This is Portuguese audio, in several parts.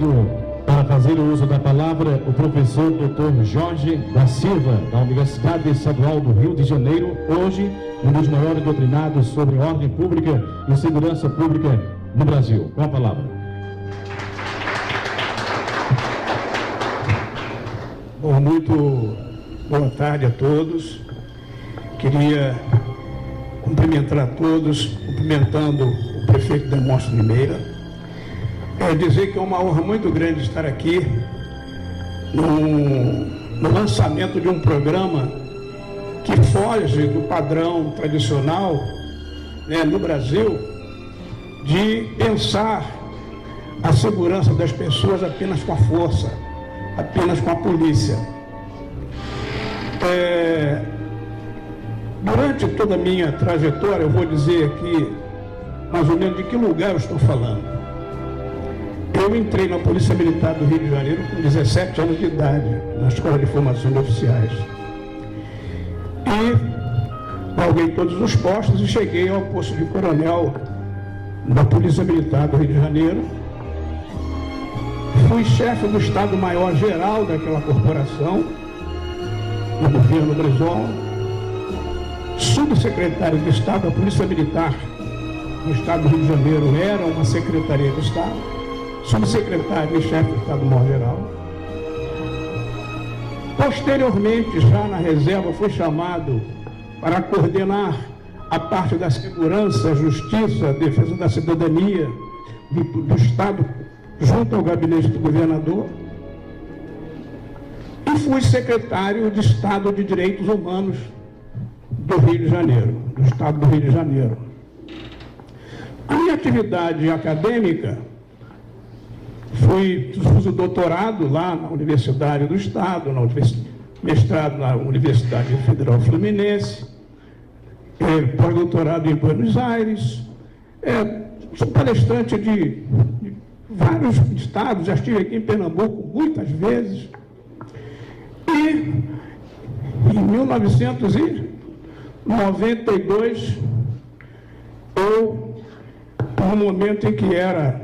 convido para fazer o uso da palavra o professor Dr. Jorge da Silva, da Universidade Estadual do Rio de Janeiro, hoje um dos maiores doutrinados sobre ordem pública e segurança pública no Brasil. Com a palavra. Bom, muito boa tarde a todos. Queria cumprimentar a todos, cumprimentando o prefeito Demóstenes Limeira. Dizer que é uma honra muito grande estar aqui no lançamento de um programa que foge do padrão tradicional, né, no Brasil, de pensar a segurança das pessoas apenas com a força, apenas com a polícia. Durante toda a minha trajetória, eu vou dizer aqui mais ou menos de que lugar eu estou falando. Eu entrei na Polícia Militar do Rio de Janeiro com 17 anos de idade, na Escola de Formação de Oficiais. E galguei todos os postos e cheguei ao posto de coronel da Polícia Militar do Rio de Janeiro. Fui chefe do Estado-Maior-Geral daquela corporação, no governo Brizola, subsecretário de Estado da Polícia Militar no Estado do Rio de Janeiro, era uma secretaria de Estado, subsecretário e chefe do Estado-Maior-Geral. Posteriormente, já na reserva, fui chamado para coordenar a parte da segurança, justiça, defesa da cidadania do Estado, junto ao gabinete do governador. E fui secretário de Estado de Direitos Humanos do Rio de Janeiro, do Estado do Rio de Janeiro. A minha atividade acadêmica, fiz o doutorado lá na Universidade do Estado, mestrado na Universidade Federal Fluminense, pós-doutorado em Buenos Aires, sou palestrante de vários estados, já estive aqui em Pernambuco muitas vezes, e em 1992, eu, no momento em que era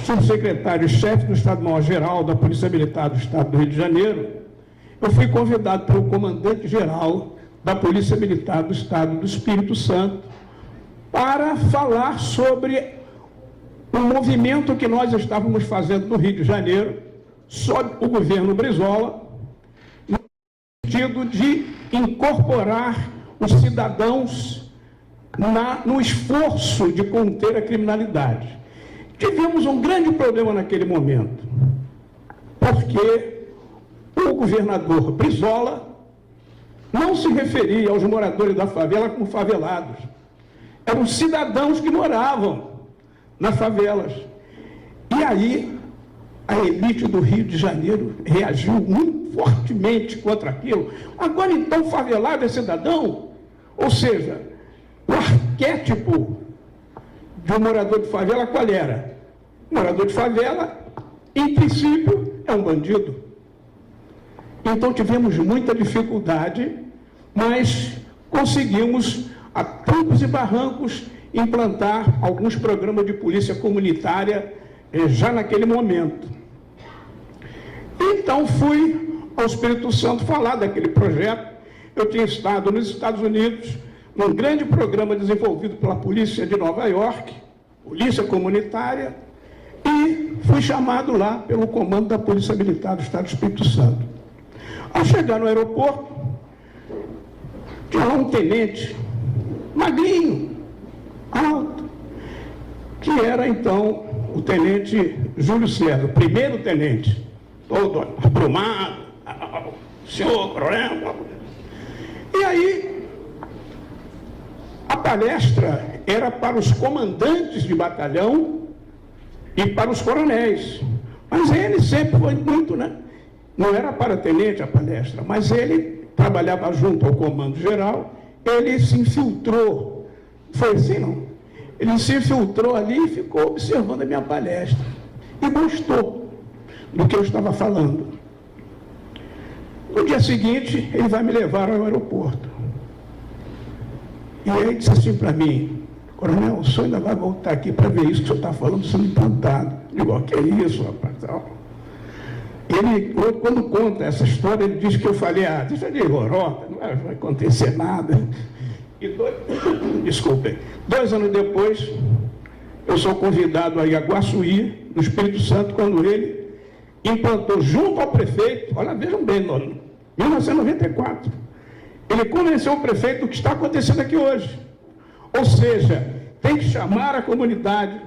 subsecretário-chefe do Estado-Maior-Geral da Polícia Militar do Estado do Rio de Janeiro, eu fui convidado pelo comandante-geral da Polícia Militar do Estado do Espírito Santo para falar sobre o movimento que nós estávamos fazendo no Rio de Janeiro, sob o governo Brizola, no sentido de incorporar os cidadãos no esforço de conter a criminalidade. Tivemos um grande problema naquele momento, porque o governador Brizola não se referia aos moradores da favela como favelados. Eram cidadãos que moravam nas favelas. E aí, a elite do Rio de Janeiro reagiu muito fortemente contra aquilo. Agora, então, favelado é cidadão? Ou seja, o arquétipo de um morador de favela, qual era? O morador de favela, em princípio, é um bandido. Então tivemos muita dificuldade, mas conseguimos, a trancos e barrancos, implantar alguns programas de polícia comunitária já naquele momento. Então fui ao Espírito Santo falar daquele projeto. Eu tinha estado nos Estados Unidos, num grande programa desenvolvido pela polícia de Nova York, polícia comunitária, e fui chamado lá pelo comando da Polícia Militar do Estado do Espírito Santo. Ao chegar no aeroporto, tinha lá um tenente, magrinho, alto, que era então o tenente Júlio César, o primeiro tenente, todo aprumado, senhor coronel. E aí, a palestra era para os comandantes de batalhão e para os coronéis. Mas ele sempre foi muito, né? Não era para tenente a palestra, mas ele trabalhava junto ao comando geral, ele se infiltrou. Foi assim, não? Ele se infiltrou ali e ficou observando a minha palestra. E gostou do que eu estava falando. No dia seguinte, ele vai me levar ao aeroporto. E ele disse assim para mim: coronel, o senhor ainda vai voltar aqui para ver isso que o senhor está falando sendo implantado. Eu digo, que é isso, rapaz? Ele, quando conta essa história, ele diz que eu falei, deixa de lorota, não vai acontecer nada. E desculpem, 2 anos depois, eu sou convidado a ir a Guaçuí, no Espírito Santo, quando ele implantou junto ao prefeito, olha, vejam bem, em 1994, ele convenceu o prefeito do que está acontecendo aqui hoje. Ou seja, tem que chamar a comunidade,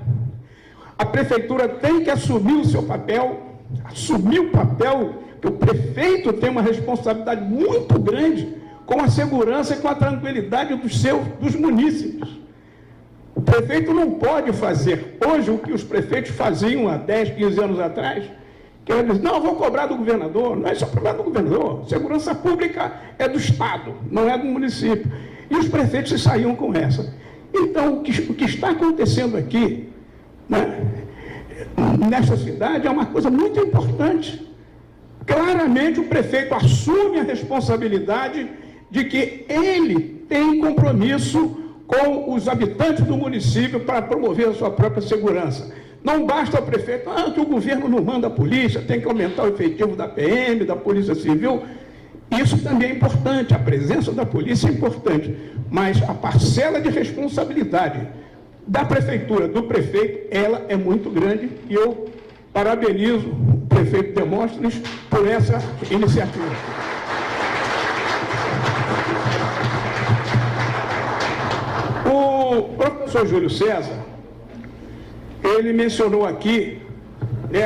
a prefeitura tem que assumir o seu papel, assumir o papel, que o prefeito tem uma responsabilidade muito grande com a segurança e com a tranquilidade dos munícipes. O prefeito não pode fazer hoje o que os prefeitos faziam há 10, 15 anos atrás, que eles dizem, não, vou cobrar do governador. Não é só problema do governador, segurança pública é do Estado, não é do município. E os prefeitos se saíam com essa. Então, o que está acontecendo aqui, né, nesta cidade, é uma coisa muito importante. Claramente, o prefeito assume a responsabilidade de que ele tem compromisso com os habitantes do município para promover a sua própria segurança. Não basta o prefeito, que o governo não manda a polícia, tem que aumentar o efetivo da PM, da Polícia Civil. Isso também é importante, a presença da polícia é importante, mas a parcela de responsabilidade da prefeitura, do prefeito, ela é muito grande, e eu parabenizo o prefeito Demóstenes por essa iniciativa. O professor Júlio César, ele mencionou aqui,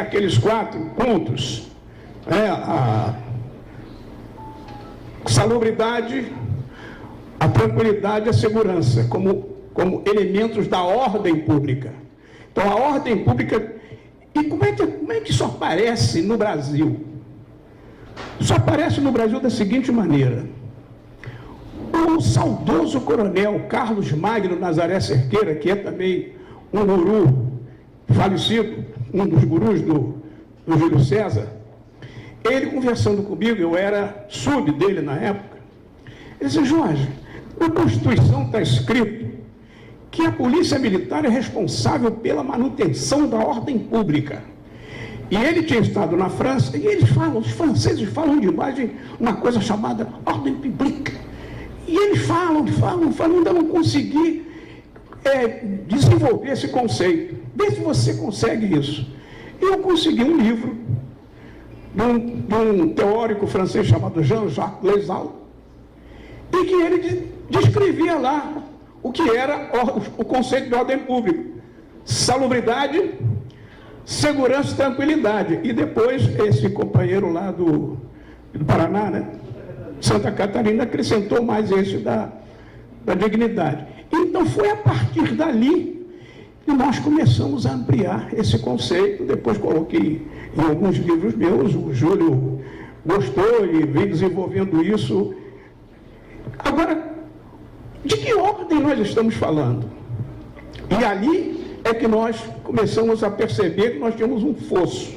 aqueles 4 pontos, a salubridade, a tranquilidade e a segurança, como elementos da ordem pública. Então, a ordem pública... E como é que isso aparece no Brasil? Isso aparece no Brasil da seguinte maneira. O saudoso coronel Carlos Magno Nazaré Cerqueira, que é também um guru falecido, um dos gurus do Júlio César, ele conversando comigo, eu era sub dele na época, ele disse, Jorge, na Constituição está escrito que a polícia militar é responsável pela manutenção da ordem pública. E ele tinha estado na França, e os franceses falam demais de uma coisa chamada ordem publique. E eles falam, ainda não consegui desenvolver esse conceito. Vê se você consegue isso. E eu consegui um livro de um teórico francês chamado Jean-Jacques Leisal, e que ele descrevia lá o que era o conceito de ordem pública: salubridade, segurança e tranquilidade. E depois esse companheiro lá do Paraná, né, Santa Catarina, acrescentou mais esse da dignidade. Então foi a partir dali que nós começamos a ampliar esse conceito. Depois coloquei em alguns livros meus, o Júlio gostou e vem desenvolvendo isso. Agora, de que ordem nós estamos falando? E ali é que nós começamos a perceber que nós tínhamos um fosso.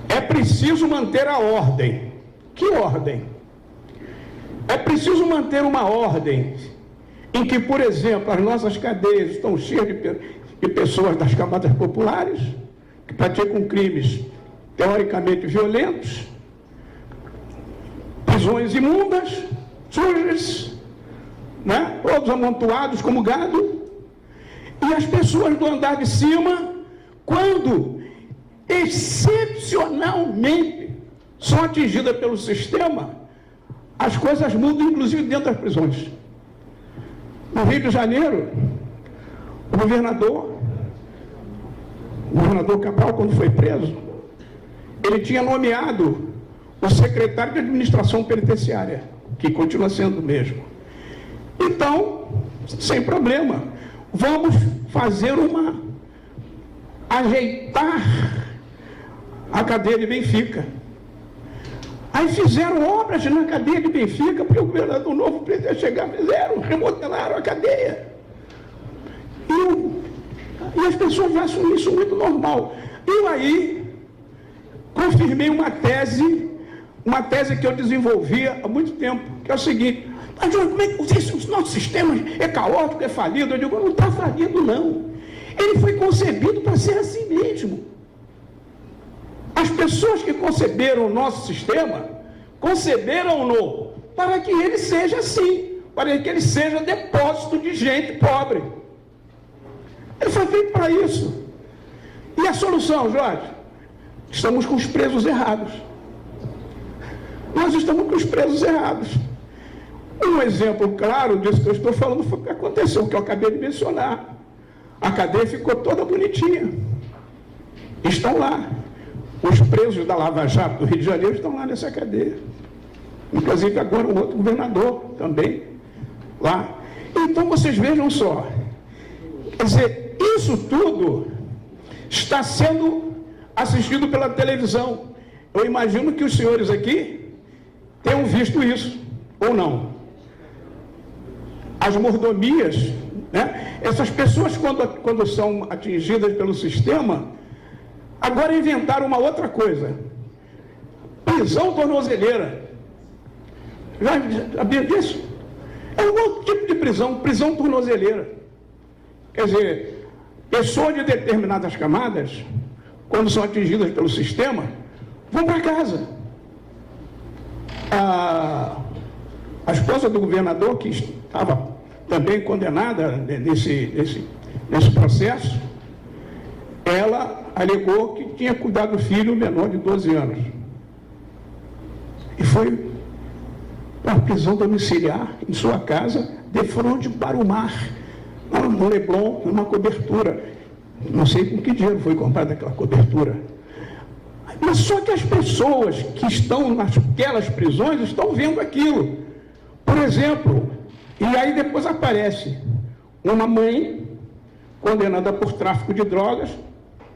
É preciso manter a ordem. Que ordem? É preciso manter uma ordem em que, por exemplo, as nossas cadeias estão cheias de pessoas das camadas populares, que praticam crimes teoricamente violentos, prisões imundas, sujas, né? Todos amontoados como gado, e as pessoas do andar de cima, quando excepcionalmente são atingidas pelo sistema, as coisas mudam, inclusive dentro das prisões. No Rio de Janeiro, o governador Cabral, quando foi preso, ele tinha nomeado o secretário de administração penitenciária, que continua sendo o mesmo. Então, sem problema, vamos fazer ajeitar a cadeia de Benfica. Aí fizeram obras na cadeia de Benfica, porque o governador novo precisava chegar, remodelaram a cadeia. E as pessoas acham isso muito normal. Eu aí confirmei uma tese que eu desenvolvia há muito tempo, que é o seguinte: Mas como é que o nosso sistema é caótico, é falido? Eu digo, não está falido, não. Ele foi concebido para ser assim mesmo. As pessoas que conceberam o nosso sistema, conceberam-no para que ele seja assim, para que ele seja depósito de gente pobre. Ele foi feito para isso. E a solução, Jorge? Estamos com os presos errados. Nós estamos com os presos errados. Um exemplo claro disso que eu estou falando foi o que aconteceu, que eu acabei de mencionar. A cadeia ficou toda bonitinha. Estão lá. Os presos da Lava Jato do Rio de Janeiro estão lá nessa cadeia. Inclusive agora um outro governador também lá. Então vocês vejam só. Quer dizer, isso tudo está sendo assistido pela televisão. Eu imagino que os senhores aqui tenham visto isso, ou não. As mordomias, né? Essas pessoas, quando são atingidas pelo sistema, agora inventaram uma outra coisa. Prisão tornozeleira. Já sabia disso? É um outro tipo de prisão, prisão tornozeleira. Quer dizer, pessoas de determinadas camadas, quando são atingidas pelo sistema, vão para casa. A esposa do governador, que estava também condenada nesse processo, ela alegou que tinha cuidado do filho menor de 12 anos. E foi para a prisão domiciliar em sua casa, de frente para o mar, no Leblon, numa cobertura. Não sei com que dinheiro foi comprada aquela cobertura. Mas só que as pessoas que estão naquelas prisões estão vendo aquilo. Por exemplo, e aí depois aparece uma mãe condenada por tráfico de drogas,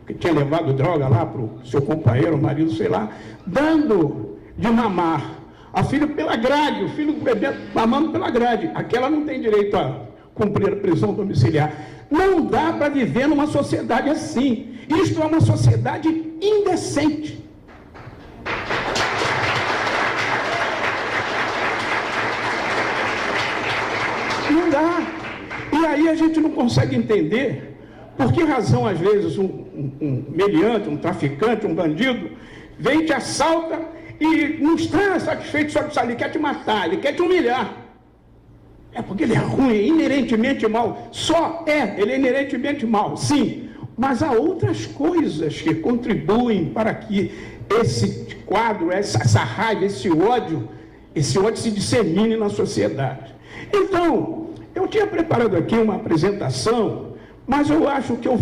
que tinha levado droga lá para o seu companheiro, o marido, sei lá, dando de mamar a filha pela grade, o filho bebendo, mamando pela grade. Aquela não tem direito a cumprir a prisão domiciliar. Não dá para viver numa sociedade assim. Isto é uma sociedade indecente. Não dá. E aí a gente não consegue entender por que razão, às vezes, um meliante, um traficante, um bandido, vem e te assalta e não está satisfeito só de sair, ele quer te matar, ele quer te humilhar. É porque ele é ruim, é inerentemente mal. Ele é inerentemente mal, sim. Mas há outras coisas que contribuem para que esse quadro, essa raiva, esse ódio se dissemine na sociedade. Então, eu tinha preparado aqui uma apresentação, mas eu acho que eu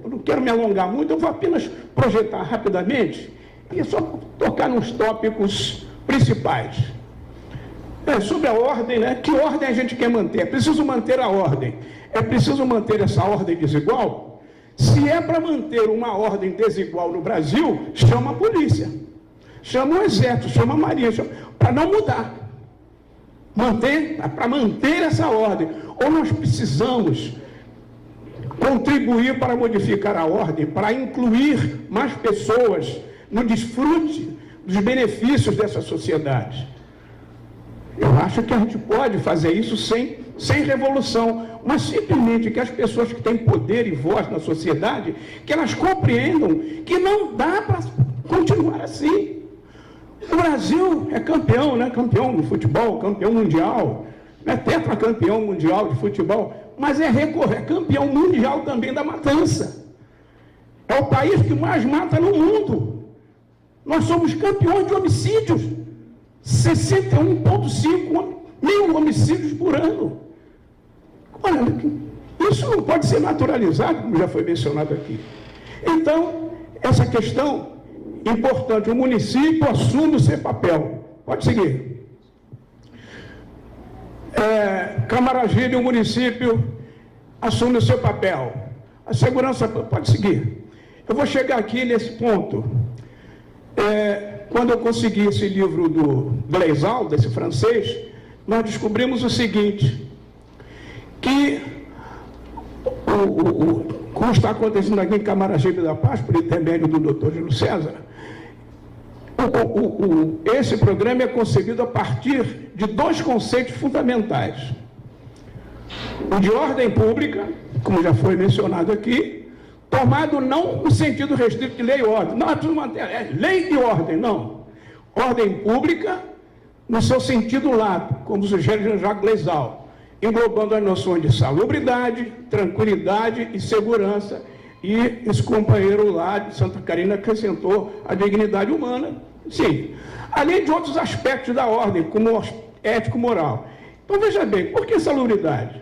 não quero me alongar muito, eu vou apenas projetar rapidamente e só tocar nos tópicos principais. Sobre a ordem, né? Que ordem a gente quer manter? É preciso manter a ordem. É preciso manter essa ordem desigual? Se é para manter uma ordem desigual no Brasil, chama a polícia, chama o exército, chama a marinha, para não mudar. Para manter essa ordem. Ou nós precisamos contribuir para modificar a ordem, para incluir mais pessoas no desfrute dos benefícios dessa sociedade. Eu acho que a gente pode fazer isso sem revolução, mas simplesmente que as pessoas que têm poder e voz na sociedade, que elas compreendam que não dá para continuar assim. O Brasil é campeão, né? Campeão no futebol, campeão mundial, é tetracampeão mundial de futebol, mas é campeão mundial também da matança. É o país que mais mata no mundo. Nós somos campeões de homicídios. 61,5 mil homicídios por ano. Olha, isso não pode ser naturalizado, como já foi mencionado aqui. Então, essa questão importante, o município assume o seu papel. Pode seguir. Camaragibe, o município assume o seu papel. A segurança, pode seguir. Eu vou chegar aqui nesse ponto. Quando eu consegui esse livro do Gleizal, desse francês, nós descobrimos o seguinte, que como está acontecendo aqui em Camaragibe da Paz, por intermédio do Dr. Júlio César, Esse programa é concebido a partir de dois conceitos fundamentais. O de ordem pública, como já foi mencionado aqui, tomado não no sentido restrito de lei e ordem, não é tudo matéria, é lei e ordem, não. Ordem pública no seu sentido lato, como sugere Jean-Jacques Gleizal, englobando as noções de salubridade, tranquilidade e segurança. E esse companheiro lá de Santa Catarina acrescentou a dignidade humana, sim, além de outros aspectos da ordem, como ético-moral. Então, veja bem, por que salubridade?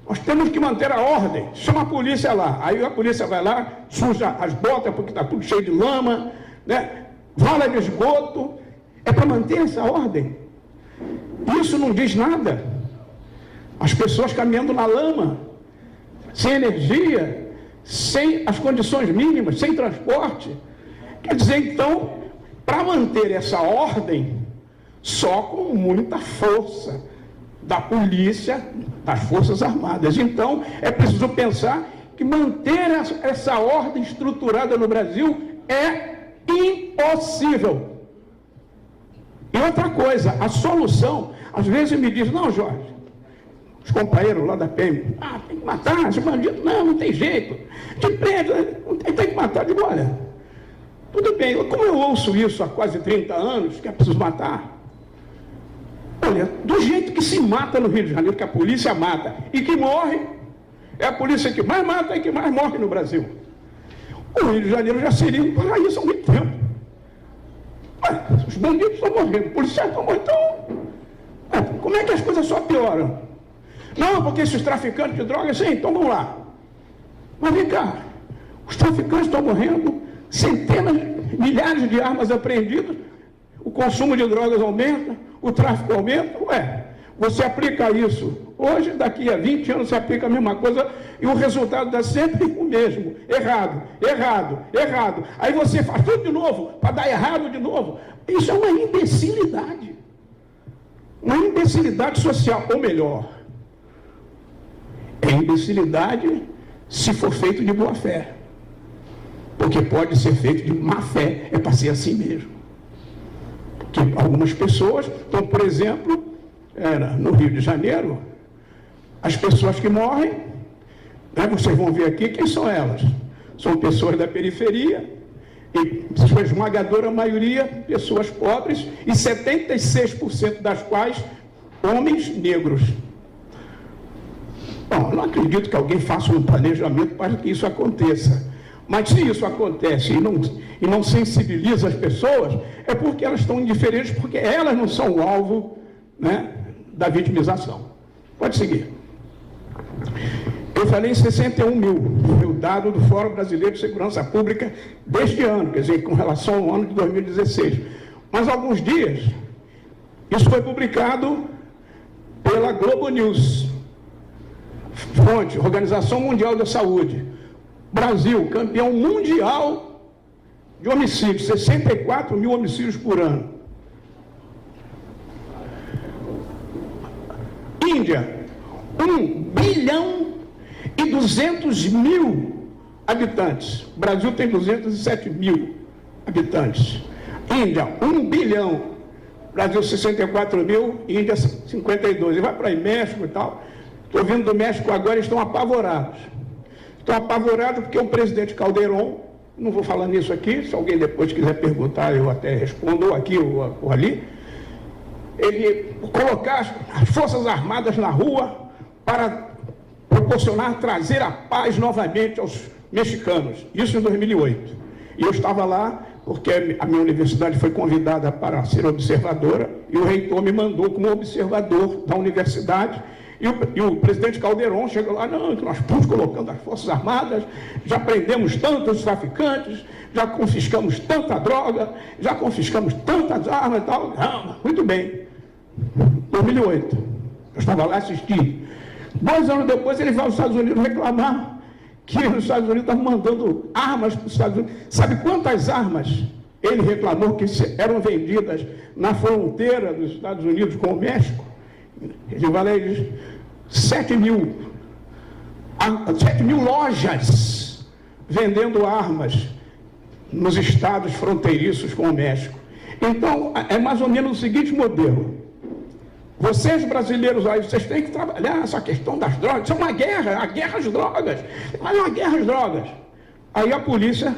Nós temos que manter a ordem, chama a polícia lá, aí a polícia vai lá, suja as botas porque está tudo cheio de lama, né? Vala de esgoto, é para manter essa ordem. Isso não diz nada. As pessoas caminhando na lama, sem energia, sem as condições mínimas, sem transporte. Quer dizer, então, para manter essa ordem, só com muita força da polícia, das Forças Armadas. Então, é preciso pensar que manter essa ordem estruturada no Brasil é impossível. E outra coisa, a solução, às vezes me diz, não, Jorge, os companheiros lá da PM, tem que matar esse bandido, não tem jeito, te prende, tem que matar. Eu digo, olha, tudo bem, como eu ouço isso há quase 30 anos, que é preciso matar, olha, do jeito que se mata no Rio de Janeiro, que a polícia mata e que morre, é a polícia que mais mata e que mais morre no Brasil. O Rio de Janeiro já seria um paraíso há muito tempo. Os bandidos estão morrendo, os policiais estão morrendo, então, como é que as coisas só pioram? Não, porque esses traficantes de drogas, sim, então vamos lá. Mas vem cá, os traficantes estão morrendo, centenas, milhares de armas apreendidas, o consumo de drogas aumenta, o tráfico aumenta, você aplica isso hoje, daqui a 20 anos você aplica a mesma coisa e o resultado dá sempre o mesmo, errado, errado, errado. Aí você faz tudo de novo, para dar errado de novo. Isso é uma imbecilidade social, ou melhor, é imbecilidade se for feito de boa fé, porque pode ser feito de má fé, é para ser assim mesmo. Porque algumas pessoas, então, por exemplo, no Rio de Janeiro, as pessoas que morrem, vocês vão ver aqui quem são elas. São pessoas da periferia, e sua esmagadora maioria, pessoas pobres, e 76% das quais, homens negros. Bom, eu não acredito que alguém faça um planejamento para que isso aconteça. Mas se isso acontece e não sensibiliza as pessoas, é porque elas estão indiferentes, porque elas não são o alvo, da vitimização. Pode seguir. Eu falei em 61 mil, foi o dado do Fórum Brasileiro de Segurança Pública deste ano, quer dizer, com relação ao ano de 2016. Mas há alguns dias, isso foi publicado pela Globo News. Fonte, Organização Mundial da Saúde. Brasil, campeão mundial de homicídios, 64 mil homicídios por ano. Índia, 1 bilhão e 200 mil habitantes. O Brasil tem 207 mil habitantes. Índia, 1 bilhão. Brasil, 64 mil, Índia, 52. E vai para aí, México e tal. Estou vindo do México agora, eles estão apavorados. Estão apavorados porque o presidente Calderón, não vou falar nisso aqui, se alguém depois quiser perguntar, eu até respondo, ou aqui ou ali, ele colocar as Forças Armadas na rua para proporcionar, trazer a paz novamente aos mexicanos. Isso em 2008. E eu estava lá porque a minha universidade foi convidada para ser observadora e o reitor me mandou como observador da universidade. E o presidente Calderón chegou lá, não, que nós estamos colocando as Forças Armadas, já prendemos tantos traficantes, já confiscamos tanta droga, já confiscamos tantas armas e tal. Não, muito bem. 2008. Eu estava lá assistindo. 2 anos depois ele vai aos Estados Unidos reclamar que os Estados Unidos estavam mandando armas para os Estados Unidos. Sabe quantas armas ele reclamou que eram vendidas na fronteira dos Estados Unidos com o México? Ele vai lá e diz 7 mil lojas vendendo armas nos estados fronteiriços com o México. Então, é mais ou menos o seguinte modelo. Vocês brasileiros aí, vocês têm que trabalhar essa questão das drogas. Isso é uma guerra às drogas. Mas é uma guerra às drogas. Aí a polícia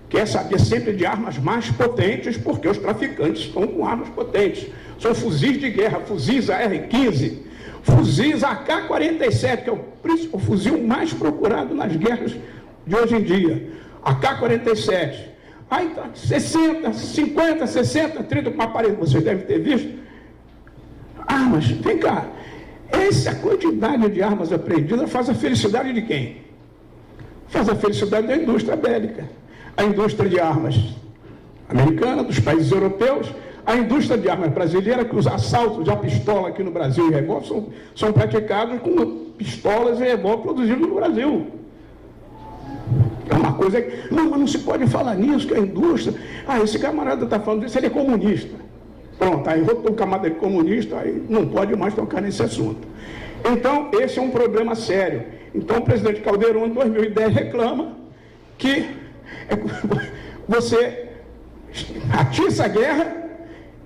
quer saber sempre de armas mais potentes, porque os traficantes estão com armas potentes. São fuzis de guerra, fuzis AR-15, fuzis AK-47, que é o fuzil mais procurado nas guerras de hoje em dia. AK-47. Aí tá 60, 50, 60, 30 com aparelho, vocês devem ter visto. Armas, vem cá. Essa quantidade de armas apreendidas faz a felicidade de quem? Faz a felicidade da indústria bélica. A indústria de armas americana, dos países europeus, a indústria de armas brasileira, que os assaltos de pistola aqui no Brasil e revólver são praticados com pistolas e revólver produzidos no Brasil. É uma coisa que... Não, mas não se pode falar nisso, que a indústria... esse camarada está falando disso, ele é comunista. Pronto, aí botou o camarada de comunista, aí não pode mais tocar nesse assunto. Então, esse é um problema sério. Então, o presidente Caldeirão, em 2010, reclama que você atiça a guerra,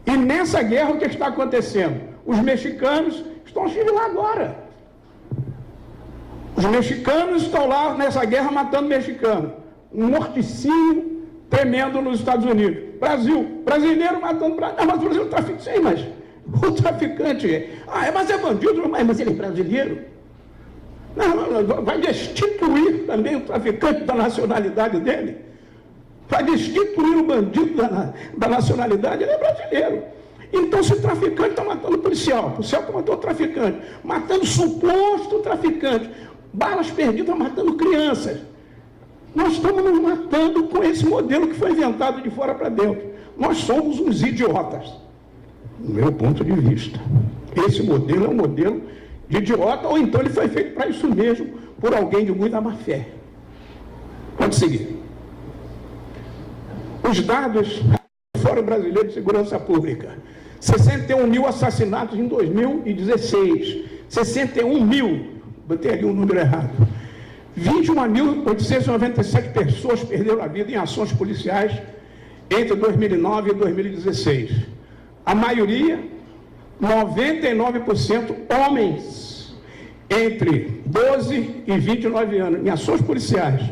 e nessa guerra o que está acontecendo? Os mexicanos estão se lá agora. Os mexicanos estão lá nessa guerra matando mexicanos. Um morticínio tremendo nos Estados Unidos. Brasileiro matando brasileiro. Mas o Brasil é um traficante. Sim, mas o traficante mas é bandido, mas ele é brasileiro. Não, vai destituir também o traficante da nacionalidade dele. Vai destituir o bandido da nacionalidade, ele é brasileiro. Então, se o traficante está matando o policial está matando o traficante, matando suposto traficante, balas perdidas matando crianças. Nós estamos nos matando com esse modelo que foi inventado de fora para dentro. Nós somos uns idiotas, do meu ponto de vista. Esse modelo é um modelo de idiota, ou então ele foi feito para isso mesmo, por alguém de muita má fé. Pode seguir. Os dados do Fórum Brasileiro de Segurança Pública. 61 mil assassinatos em 2016. 61 mil, botei ali um número errado. 21.897 pessoas perderam a vida em ações policiais entre 2009 e 2016. A maioria, 99% homens, entre 12 e 29 anos, em ações policiais.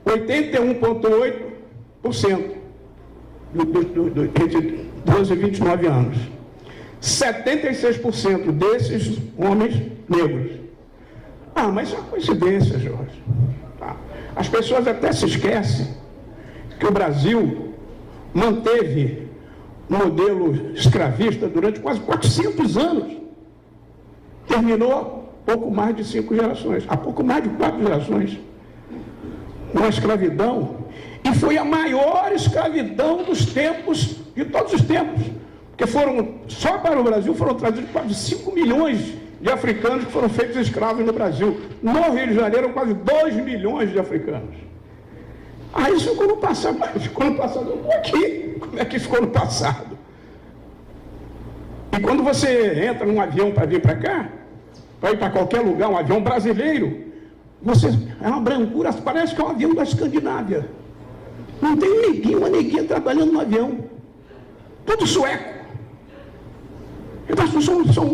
81,8% entre 12 e 29 anos. 76% desses homens negros. Mas isso é uma coincidência, Jorge. Tá? As pessoas até se esquecem que o Brasil manteve um modelo escravista durante quase 400 anos. Terminou pouco mais de 5 gerações, há pouco mais de 4 gerações. Uma escravidão, e foi a maior escravidão dos tempos, de todos os tempos, porque só para o Brasil foram trazidos quase 5 milhões de africanos que foram feitos escravos no Brasil. No Rio de Janeiro, quase 2 milhões de africanos. Isso ficou no passado. Mas ficou no passado, eu estou aqui. Como é que ficou no passado? E quando você entra num avião para vir para cá, para ir para qualquer lugar, um avião brasileiro, é uma brancura, parece que é um avião da Escandinávia. Não tem uma neguinha trabalhando no avião. Tudo sueco. São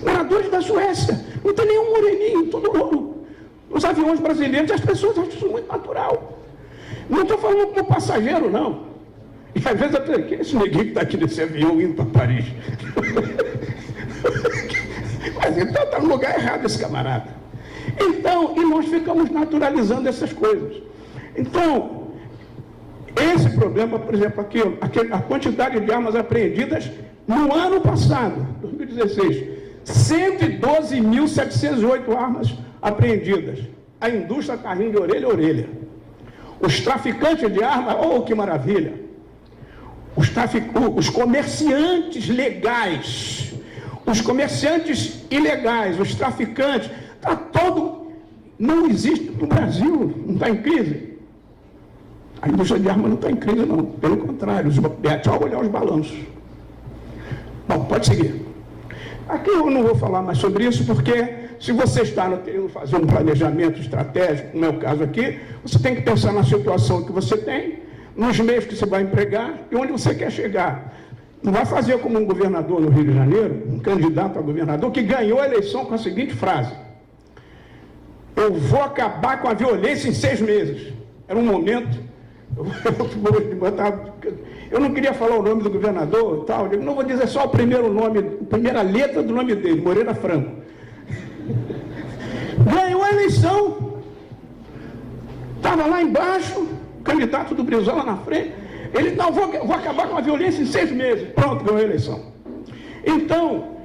moradores da Suécia. Não tem nenhum moreninho, todo ouro. Os aviões brasileiros, as pessoas acham isso muito natural. Não estou falando como passageiro, não. E às vezes até esse neguinho que está aqui nesse avião indo para Paris. Mas então está no lugar errado esse camarada. Então, e nós ficamos naturalizando essas coisas. Então, esse problema, por exemplo, aqui, a quantidade de armas apreendidas no ano passado, 2016, 112.708 armas apreendidas. A indústria está rindo de orelha a orelha. Os traficantes de armas, que maravilha! Os comerciantes legais, os comerciantes ilegais, os traficantes, está todo... Não existe no Brasil, não está em crise. A indústria de armas não está em crise, não. Pelo contrário, é só olhar os balanços. Bom, pode seguir. Aqui eu não vou falar mais sobre isso, porque se você está querendo fazer um planejamento estratégico, como é o caso aqui, você tem que pensar na situação que você tem, nos meios que você vai empregar e onde você quer chegar. Não vai fazer como um governador no Rio de Janeiro, um candidato a governador, que ganhou a eleição com a seguinte frase: eu vou acabar com a violência em 6 meses. Era um momento, eu não queria falar o nome do governador e tal, eu não vou dizer só o primeiro nome, a primeira letra do nome dele, Moreira Franco. Ganhou a eleição, estava lá embaixo, candidato do Brizola lá na frente, ele, não, vou acabar com a violência em 6 meses, pronto, ganhou a eleição. Então,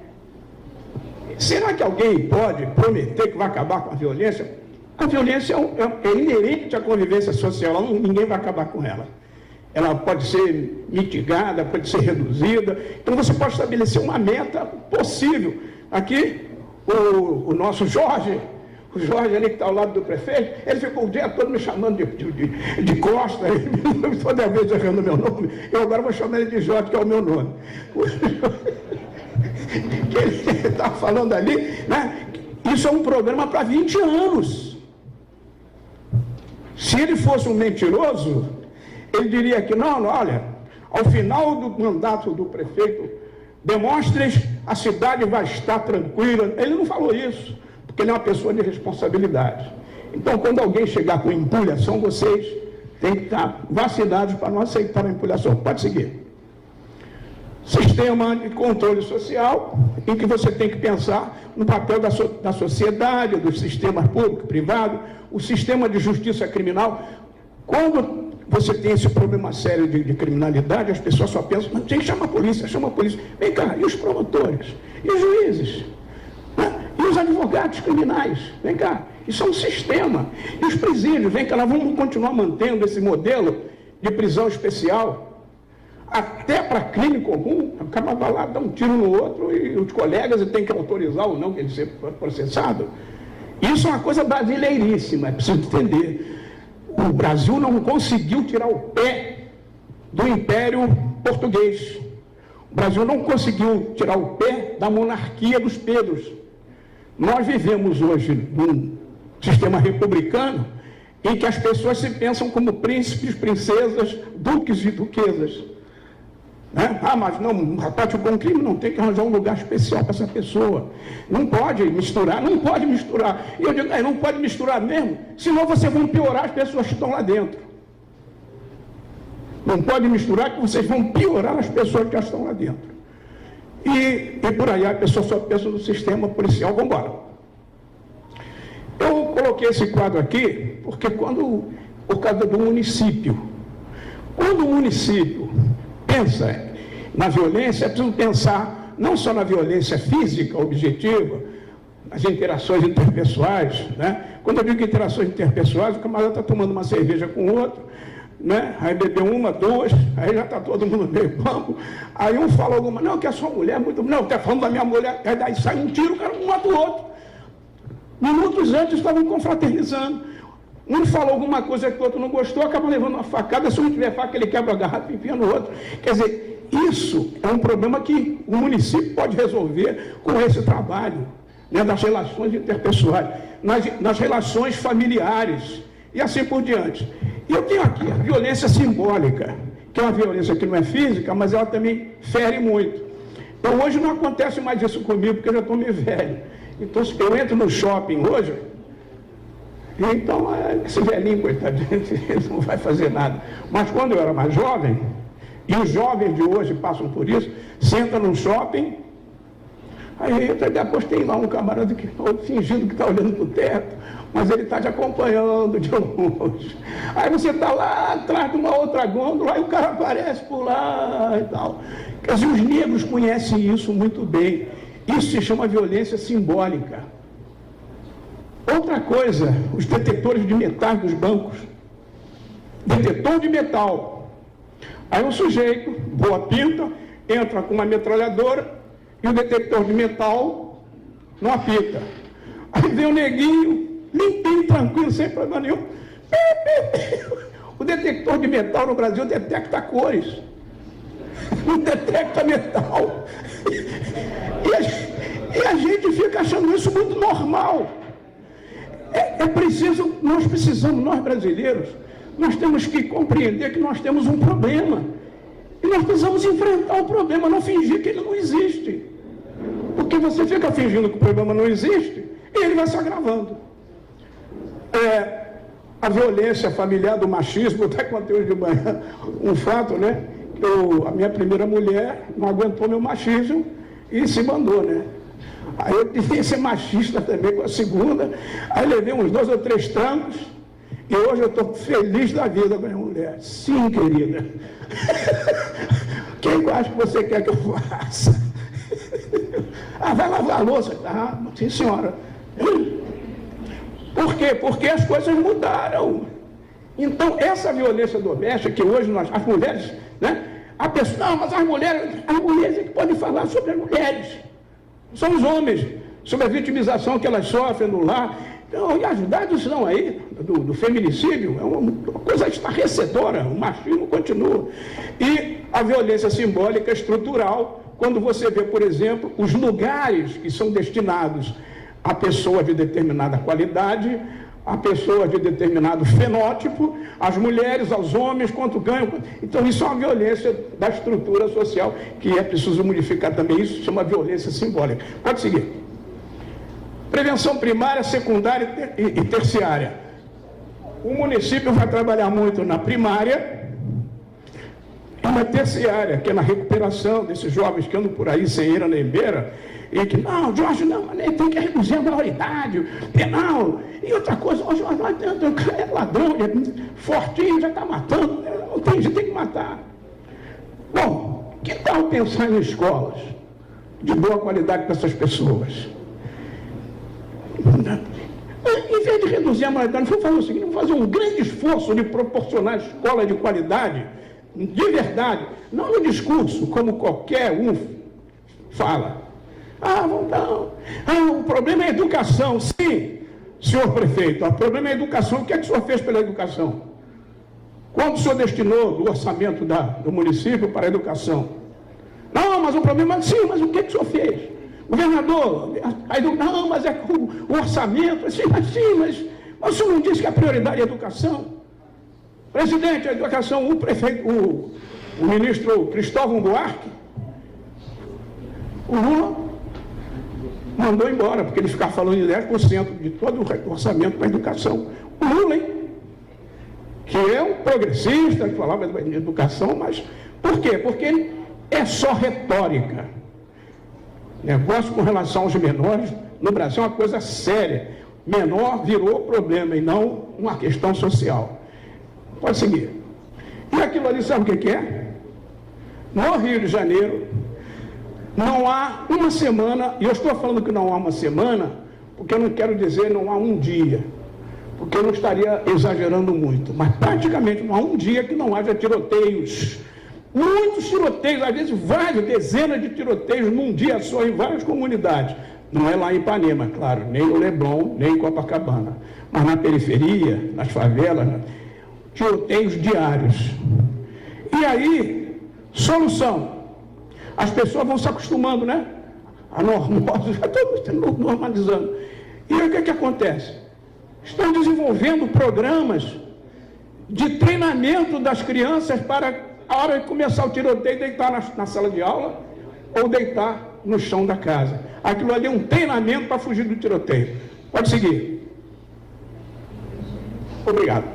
será que alguém pode prometer que vai acabar com a violência? A violência é inerente à convivência social, ninguém vai acabar com ela. Ela pode ser mitigada, pode ser reduzida. Então você pode estabelecer uma meta possível. Aqui, o nosso Jorge, o Jorge ali que está ao lado do prefeito, ele ficou o dia todo me chamando de Costa, toda vez errando meu nome. Eu agora vou chamar ele de Jorge, que é o meu nome. Que ele está falando ali, né? Isso é um programa para 20 anos. Se ele fosse um mentiroso, ele diria que não, olha, ao final do mandato do prefeito, demonstres a cidade vai estar tranquila. Ele não falou isso, porque ele é uma pessoa de responsabilidade. Então, quando alguém chegar com empulhação, vocês têm que estar vacinados para não aceitar a empulhação. Pode seguir. Sistema de controle social, em que você tem que pensar no papel da sociedade, dos sistemas público, privado, o sistema de justiça criminal. Quando você tem esse problema sério de criminalidade, as pessoas só pensam, não, tem que chamar a polícia, chama a polícia. Vem cá, e os promotores? E os juízes? Né? E os advogados criminais? Vem cá, isso é um sistema. E os presídios? Vem cá, nós vamos continuar mantendo esse modelo de prisão especial, até para crime comum. O cara vai lá, dá um tiro no outro e os colegas têm que autorizar ou não que ele seja processado. Isso é uma coisa brasileiríssima, é preciso entender. O Brasil não conseguiu tirar o pé do Império Português. O Brasil não conseguiu tirar o pé da monarquia dos Pedros. Nós vivemos hoje num sistema republicano em que as pessoas se pensam como príncipes, princesas, duques e duquesas. Né? Ah, mas não, praticou um crime, não tem que arranjar um lugar especial para essa pessoa. Não pode misturar, não pode misturar. E eu digo, não pode misturar mesmo, senão vocês vão piorar as pessoas que estão lá dentro. Não pode misturar que vocês vão piorar as pessoas que já estão lá dentro. E por aí a pessoa só pensa no sistema policial. Vamos embora. Eu coloquei esse quadro aqui porque por causa do município. Quando o município pensa na violência, é preciso pensar não só na violência física, objetiva, as interações interpessoais, né? Quando eu digo interações interpessoais, o camarada está tomando uma cerveja com o outro, né? Aí bebeu uma, duas, aí já está todo mundo meio bambo, aí um fala alguma, não, que a sua mulher é muito, não, está falando da minha mulher, aí daí sai um tiro, o cara mata o outro. Minutos antes estavam confraternizando. Um falou alguma coisa que o outro não gostou, acaba levando uma facada, se não tiver faca, ele quebra a garrafa e enfia no outro. Quer dizer, isso é um problema que o município pode resolver com esse trabalho, né, das relações interpessoais, nas relações familiares e assim por diante. E eu tenho aqui a violência simbólica, que é uma violência que não é física, mas ela também fere muito. Então hoje não acontece mais isso comigo, porque eu já estou meio velho. Então eu entro no shopping hoje, então esse velhinho, coitadinho, ele não vai fazer nada. Mas quando eu era mais jovem, e os jovens de hoje passam por isso, senta num shopping, aí depois tem lá um camarada que fingindo que está olhando para o teto, mas ele está te acompanhando de longe. Aí você está lá atrás de uma outra gôndola, aí o cara aparece por lá e tal. Quer dizer, os negros conhecem isso muito bem. Isso se chama violência simbólica. Outra coisa, os detetores de metais dos bancos. Detetor de metal. Aí um sujeito, boa pinta, entra com uma metralhadora e o detetor de metal não apita. Aí vem o neguinho, limpinho, tranquilo, sem problema nenhum. O detector de metal no Brasil detecta cores. Não detecta metal. E a gente fica achando isso muito normal. Nós brasileiros, nós temos que compreender que nós temos um problema. E nós precisamos enfrentar o problema, não fingir que ele não existe. Porque você fica fingindo que o problema não existe e ele vai se agravando. A violência familiar, do machismo, até contei hoje de manhã um fato, né? A minha primeira mulher não aguentou meu machismo e se mandou, né? Aí eu devia ser machista também com a segunda, aí levei uns 2 ou 3 trancos, e hoje eu estou feliz da vida com a minha mulher. Sim, querida. O que eu acho que você quer que eu faça? Vai lavar a louça. Sim, senhora. Por quê? Porque as coisas mudaram. Então, essa violência doméstica que hoje as mulheres, né? A pessoa, não, mas as mulheres é que podem falar sobre as mulheres. São os homens, sobre a vitimização que elas sofrem no lar. Então, e as dados estão aí, do feminicídio, é uma coisa estarrecedora, o machismo continua. E a violência simbólica estrutural, quando você vê, por exemplo, os lugares que são destinados a pessoas de determinada qualidade, a pessoas de determinado fenótipo, as mulheres, aos homens, quanto ganham. Então, isso é uma violência da estrutura social, que é preciso modificar também. Isso chama violência simbólica. Pode seguir. Prevenção primária, secundária e terciária. O município vai trabalhar muito na primária e na terciária, que é na recuperação desses jovens que andam por aí sem eira nem beira, e que, não, Jorge, não, mas nem tem que reduzir a maioridade, penal. E outra coisa, o Jorge é ladrão, é fortinho, já está matando, não tem, já tem que matar. Bom, que tal pensar em escolas de boa qualidade para essas pessoas? Em vez de reduzir a maioridade, vamos fazer o seguinte, vamos fazer um grande esforço de proporcionar escola de qualidade, de verdade, não no discurso, como qualquer um fala. O problema é a educação. Sim, senhor prefeito, o problema é a educação. O que é que o senhor fez pela educação? Quanto o senhor destinou do orçamento do município para a educação? Não, mas o problema... Sim, mas o que é que o senhor fez? Governador, não, mas é o orçamento... Sim, mas o senhor não disse que a prioridade é a educação? Presidente, a educação, o ministro Cristóvão Buarque, o Lula mandou embora, porque ele ficava falando de 10% de todo o orçamento para a educação. O Lula, hein? Que é um progressista, que falava de educação, mas por quê? Porque é só retórica. Negócio com relação aos menores, no Brasil é uma coisa séria. Menor virou problema e não uma questão social. Pode seguir. E aquilo ali, sabe o que é? No Rio de Janeiro, não há uma semana, e eu estou falando que não há uma semana, porque eu não quero dizer não há um dia, porque eu não estaria exagerando muito, mas praticamente não há um dia que não haja tiroteios. Muitos tiroteios, às vezes várias, dezenas de tiroteios num dia só em várias comunidades. Não é lá em Ipanema, claro, nem no Leblon, nem em Copacabana, mas na periferia, nas favelas, tiroteios diários. E aí, solução. As pessoas vão se acostumando, né? A normose, já estão normalizando. E aí o que acontece? Estão desenvolvendo programas de treinamento das crianças para, a hora de começar o tiroteio, deitar na sala de aula ou deitar no chão da casa. Aquilo ali é um treinamento para fugir do tiroteio. Pode seguir. Obrigado.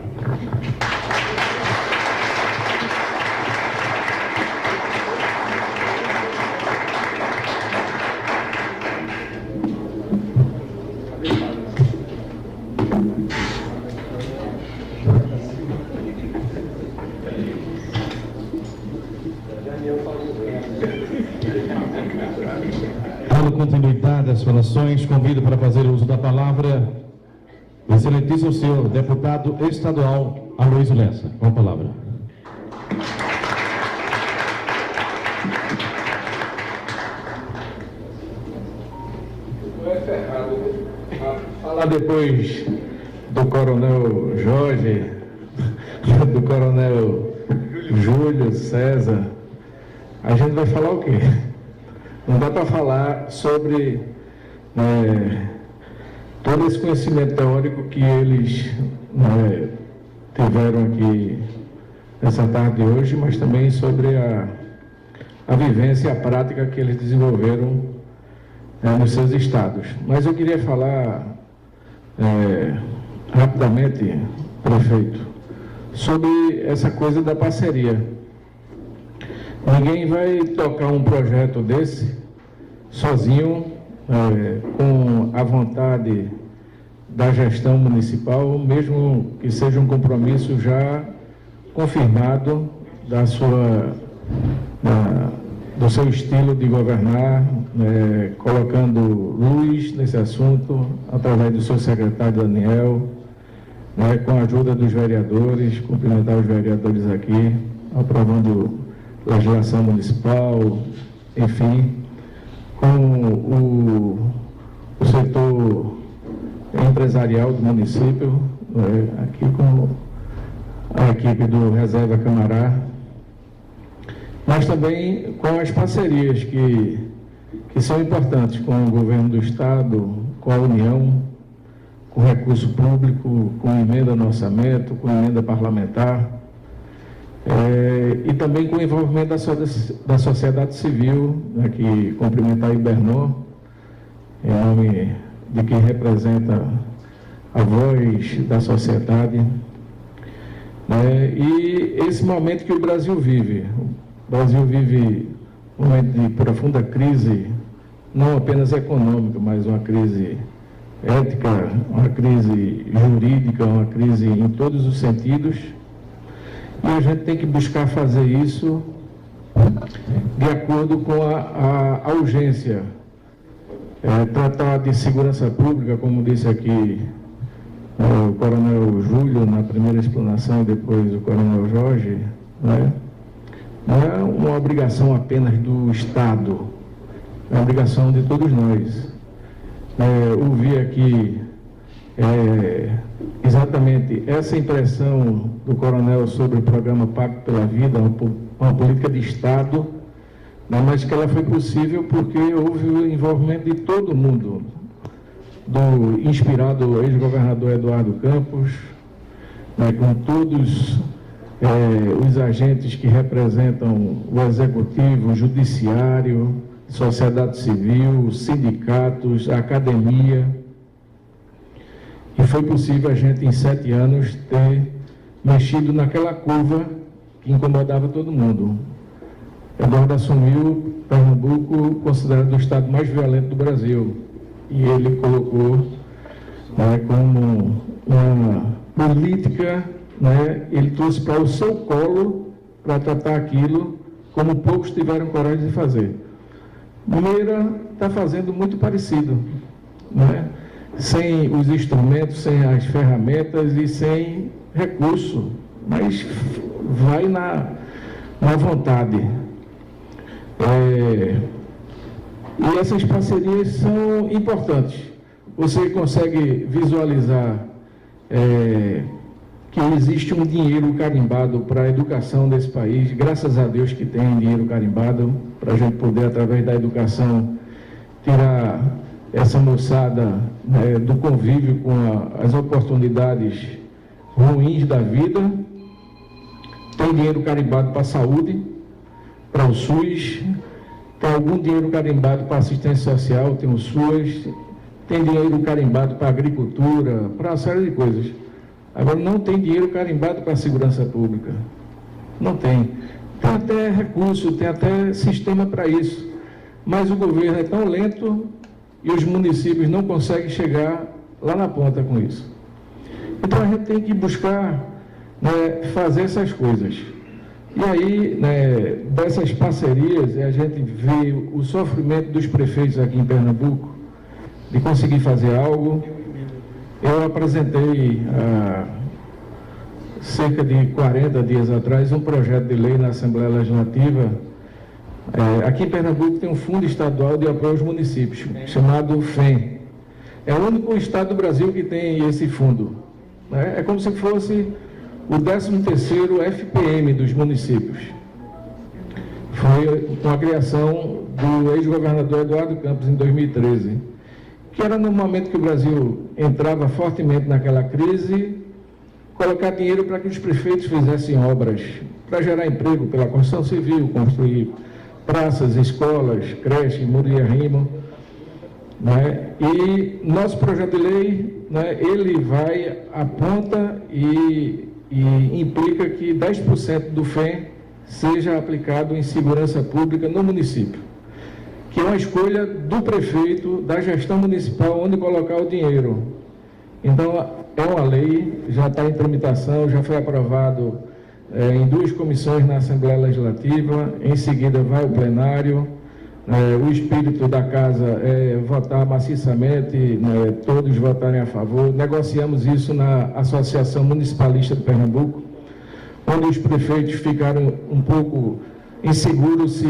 Dando continuidade às falações, convido para fazer uso da palavra o excelentíssimo senhor deputado estadual Aloysio Lessa. Com a palavra. É ferrado falar depois do coronel Jorge, do coronel Júlio César. A gente vai falar o quê? Não dá para falar sobre todo esse conhecimento teórico que eles tiveram aqui nessa tarde de hoje, mas também sobre a vivência e a prática que eles desenvolveram nos seus estados. Mas eu queria falar rapidamente, prefeito, sobre essa coisa da parceria. Ninguém vai tocar um projeto desse sozinho, com a vontade da gestão municipal, mesmo que seja um compromisso já confirmado do seu estilo de governar, colocando luz nesse assunto, através do seu secretário Daniel, com a ajuda dos vereadores, cumprimentar os vereadores aqui, aprovando legislação municipal, enfim, com o setor empresarial do município, aqui com a equipe do Reserva Camará, mas também com as parcerias que são importantes com o governo do Estado, com a União, com recurso público, com emenda no orçamento, com emenda parlamentar, e também com o envolvimento da sociedade civil, que cumprimentar o Ibernô, em nome de quem representa a voz da sociedade. E esse momento que o Brasil vive um momento de profunda crise, não apenas econômica, mas uma crise ética, uma crise jurídica, uma crise em todos os sentidos. E a gente tem que buscar fazer isso de acordo com a urgência. Tratar de segurança pública, como disse aqui o coronel Júlio na primeira explanação e depois o coronel Jorge, não é uma obrigação apenas do Estado, é uma obrigação de todos nós. Ouvi aqui exatamente essa impressão do coronel sobre o programa Pacto pela Vida, uma política de Estado, mas que ela foi possível porque houve o envolvimento de todo mundo, do inspirado ex-governador Eduardo Campos, com todos os agentes que representam o Executivo, o Judiciário, sociedade civil, sindicatos, a academia. E foi possível a gente, em 7 anos, ter mexido naquela curva que incomodava todo mundo. Eduardo assumiu Pernambuco considerado o estado mais violento do Brasil. E ele colocou como uma política, ele trouxe para o seu colo para tratar aquilo como poucos tiveram coragem de fazer. Meira está fazendo muito parecido, sem os instrumentos, sem as ferramentas e sem recurso, mas vai na vontade. E essas parcerias são importantes. Você consegue visualizar que existe um dinheiro carimbado para a educação desse país, graças a Deus que tem dinheiro carimbado, para a gente poder, através da educação, tirar essa moçada do convívio com as oportunidades ruins da vida. Tem dinheiro carimbado para a saúde, para o SUS, tem algum dinheiro carimbado para assistência social, tem o SUS, tem dinheiro carimbado para a agricultura, para uma série de coisas. Agora, não tem dinheiro carimbado para a segurança pública. Não tem. Tem até recurso, tem até sistema para isso. Mas o governo é tão lento e os municípios não conseguem chegar lá na ponta com isso. Então, a gente tem que buscar fazer essas coisas. E aí, dessas parcerias, a gente vê o sofrimento dos prefeitos aqui em Pernambuco de conseguir fazer algo. Eu apresentei, há cerca de 40 dias atrás, um projeto de lei na Assembleia Legislativa. Aqui em Pernambuco tem um Fundo Estadual de Apoio aos Municípios, chamado FEM. É o único estado do Brasil que tem esse fundo. É como se fosse o 13º FPM dos municípios. Foi com a criação do ex-governador Eduardo Campos, em 2013. Que era no momento que o Brasil entrava fortemente naquela crise colocar dinheiro para que os prefeitos fizessem obras, para gerar emprego pela construção civil, construir praças, escolas, creche, Muriel Rimo, né? E nosso projeto de lei, né, ele vai, aponta e implica que 10% do FEM seja aplicado em segurança pública no município, que é uma escolha do prefeito, da gestão municipal, onde colocar o dinheiro. Então, é uma lei, já está em tramitação, já foi aprovado em 2 comissões na Assembleia Legislativa, em seguida vai ao plenário. O espírito da casa é votar maciçamente, né, todos votarem a favor. Negociamos isso na Associação Municipalista de Pernambuco, onde os prefeitos ficaram um pouco inseguros se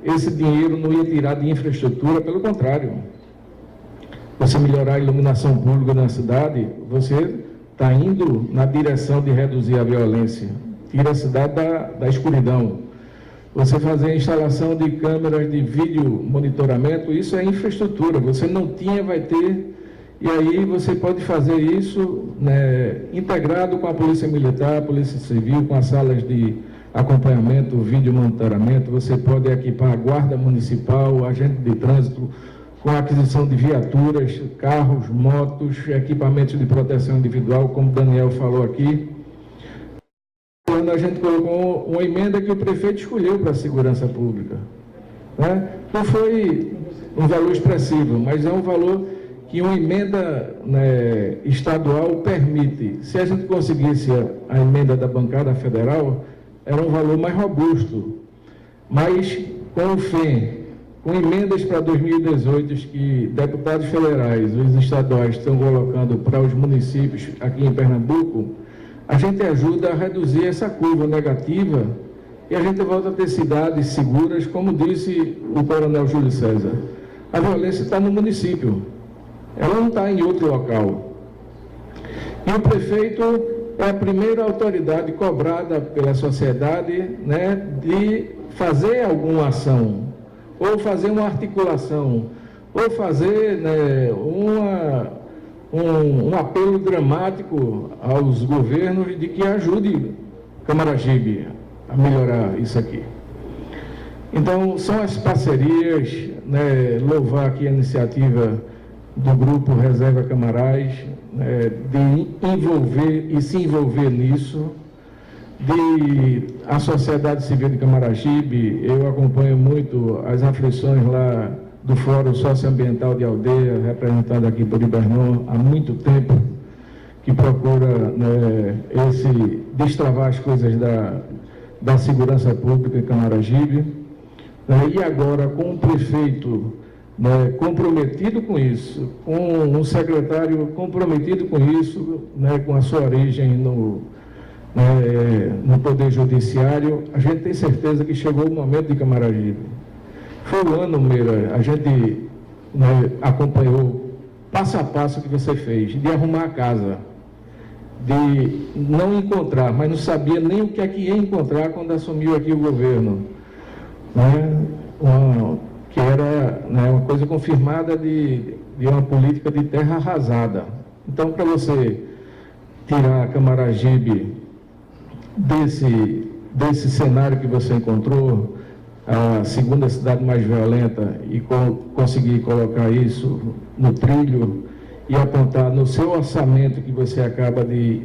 esse dinheiro não ia tirar de infraestrutura. Pelo contrário, você melhorar a iluminação pública na cidade, você está indo na direção de reduzir a violência, tira a cidade da escuridão. Você fazer a instalação de câmeras de vídeo monitoramento, isso é infraestrutura. Você não tinha, vai ter, e aí você pode fazer isso, né, integrado com a Polícia Militar, a Polícia Civil, com as salas de acompanhamento, vídeo monitoramento. Você pode equipar a Guarda Municipal, agente de trânsito, com a aquisição de viaturas, carros, motos, equipamentos de proteção individual, como o Daniel falou aqui. Quando a gente colocou uma emenda que o prefeito escolheu para a segurança pública, né? Não foi um valor expressivo, mas é um valor que uma emenda, né, estadual permite. Se a gente conseguisse a emenda da bancada federal, era um valor mais robusto. Mas com o FEM, com emendas para 2018 que deputados federais, os estaduais estão colocando para os municípios aqui em Pernambuco, a gente ajuda a reduzir essa curva negativa e a gente volta a ter cidades seguras, como disse o coronel Júlio César. A violência está no município, ela não está em outro local. E o prefeito é a primeira autoridade cobrada pela sociedade, né, de fazer alguma ação, ou fazer uma articulação, ou fazer, né, um apelo dramático aos governos de que ajude Camaragibe a melhorar isso aqui. Então, são as parcerias, né, louvar aqui a iniciativa do Grupo Reserva Camarais, né, de envolver e se envolver nisso, de a sociedade civil de Camaragibe. Eu acompanho muito as aflições lá do Fórum Socioambiental de Aldeia, representado aqui por Ibernon, há muito tempo, que procura, né, destravar as coisas da segurança pública em Camaragibe. E agora, com um prefeito, né, comprometido com isso, com um secretário comprometido com isso, né, com a sua origem no Poder Judiciário, a gente tem certeza que chegou o momento de Camaragibe. Foi o ano, Meira, a gente, né, acompanhou passo a passo o que você fez, de arrumar a casa, de não encontrar, mas não sabia nem o que é que ia encontrar quando assumiu aqui o governo, né? Que era, né, uma coisa confirmada de uma política de terra arrasada. Então, para você tirar Camaragibe desse cenário que você encontrou, a segunda cidade mais violenta, e conseguir colocar isso no trilho e apontar no seu orçamento que você acaba de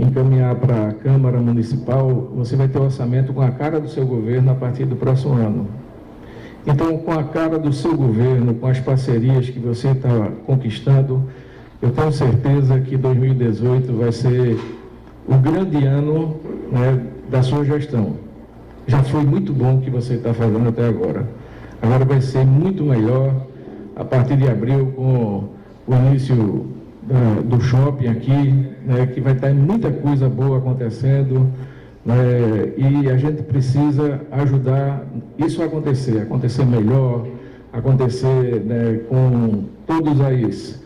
encaminhar para a Câmara Municipal, você vai ter um orçamento com a cara do seu governo a partir do próximo ano. Então, com a cara do seu governo, com as parcerias que você está conquistando, eu tenho certeza que 2018 vai ser o grande ano, né, da sua gestão. Já foi muito bom o que você está fazendo até agora. Agora vai ser muito melhor a partir de abril, com o início do shopping aqui, né, que vai estar muita coisa boa acontecendo, né, e a gente precisa ajudar isso a acontecer melhor, acontecer, né, com todas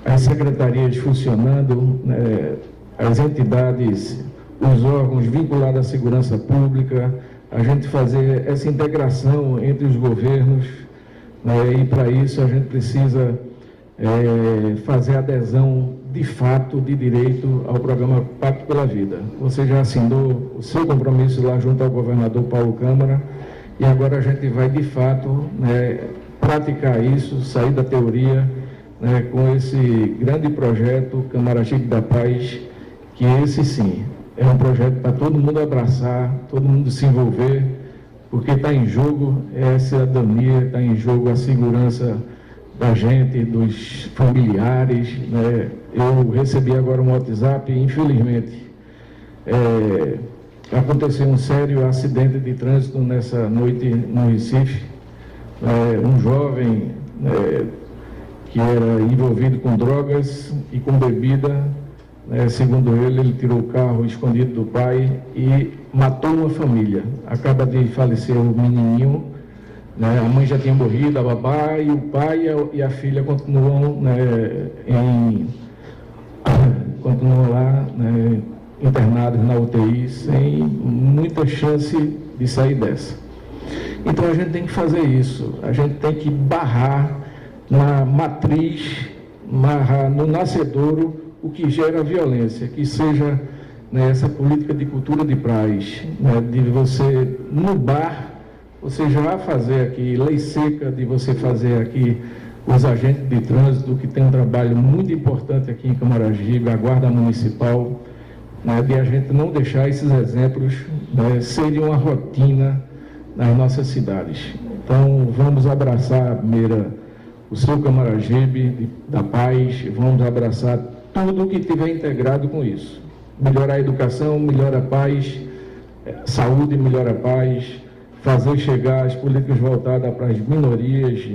as secretarias funcionando, né, as entidades, os órgãos vinculados à segurança pública, a gente fazer essa integração entre os governos, né, e para isso a gente precisa fazer a adesão de fato, de direito ao programa Pacto pela Vida. Você já assinou o seu compromisso lá junto ao governador Paulo Câmara, e agora a gente vai, de fato, praticar isso, sair da teoria, com esse grande projeto Camaragibe da Paz, que esse sim é um projeto para todo mundo abraçar, todo mundo se envolver, porque está em jogo a cidadania, está em jogo a segurança da gente, dos familiares. Eu recebi agora um WhatsApp, infelizmente, aconteceu um sério acidente de trânsito nessa noite no Recife. Um jovem que era envolvido com drogas e com bebida, segundo ele tirou o carro escondido do pai e matou uma família. Acaba de falecer o menininho, a mãe já tinha morrido, a babá, e o pai e a filha continuam, continuam lá, internados na UTI, sem muita chance de sair dessa. Então a gente tem que fazer isso, a gente tem que barrar na matriz, barrar no nascedouro o que gera violência, que seja essa política de cultura de paz, de você, no bar, você já fazer aqui lei seca, de você fazer aqui os agentes de trânsito, que tem um trabalho muito importante aqui em Camaragibe, a Guarda Municipal, de a gente não deixar esses exemplos serem uma rotina nas nossas cidades. Então, vamos abraçar, primeiro, o seu Camaragibe da Paz, vamos abraçar tudo que tiver integrado com isso. Melhorar a educação, melhorar a paz, saúde, melhorar a paz, fazer chegar as políticas voltadas para as minorias,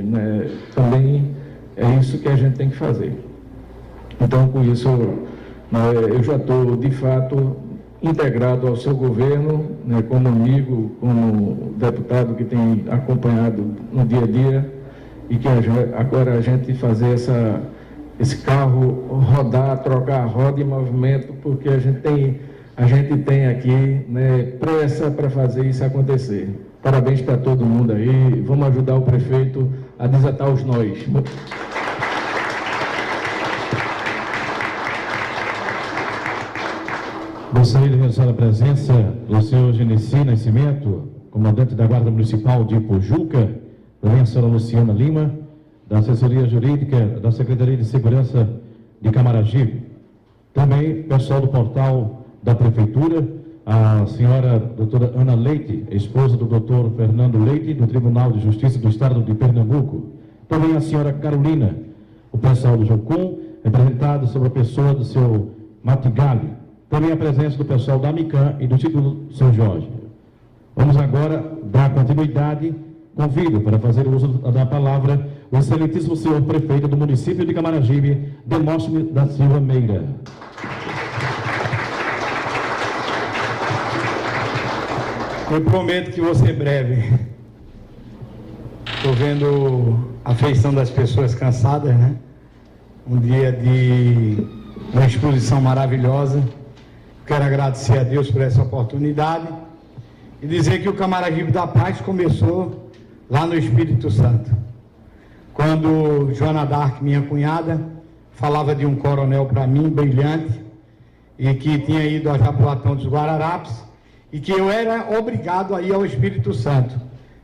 também é isso que a gente tem que fazer. Então, com isso, eu já estou, de fato, integrado ao seu governo, como amigo, como deputado que tem acompanhado no dia a dia, e que agora a gente fazer esse carro rodar, trocar a roda em movimento, porque a gente tem aqui pressa para fazer isso acontecer. Parabéns para todo mundo aí, vamos ajudar o prefeito a desatar os nós. Gostaria de registrar a presença do senhor Genesi Nascimento, comandante da Guarda Municipal de Pojuca, também a senhora Luciana Lima, da assessoria jurídica da Secretaria de Segurança de Camaragibe. Também pessoal do portal da Prefeitura, a senhora doutora Ana Leite, esposa do doutor Fernando Leite, do Tribunal de Justiça do Estado de Pernambuco. Também a senhora Carolina, o pessoal do Jocum, representado sobre a pessoa do seu Matigali. Também a presença do pessoal da Mican e do Instituto São Jorge. Vamos agora dar continuidade. Convido para fazer uso da palavra o excelentíssimo senhor prefeito do município de Camaragibe, Demóstenes da Silva Meira. Eu prometo que vou ser breve. Estou vendo a afeição das pessoas cansadas, Um dia de uma exposição maravilhosa. Quero agradecer a Deus por essa oportunidade e dizer que o Camaragibe da Paz começou lá no Espírito Santo. Quando Joana Dark, minha cunhada, falava de um coronel para mim, brilhante, e que tinha ido a Jaboatão dos Guararapes, e que eu era obrigado a ir ao Espírito Santo,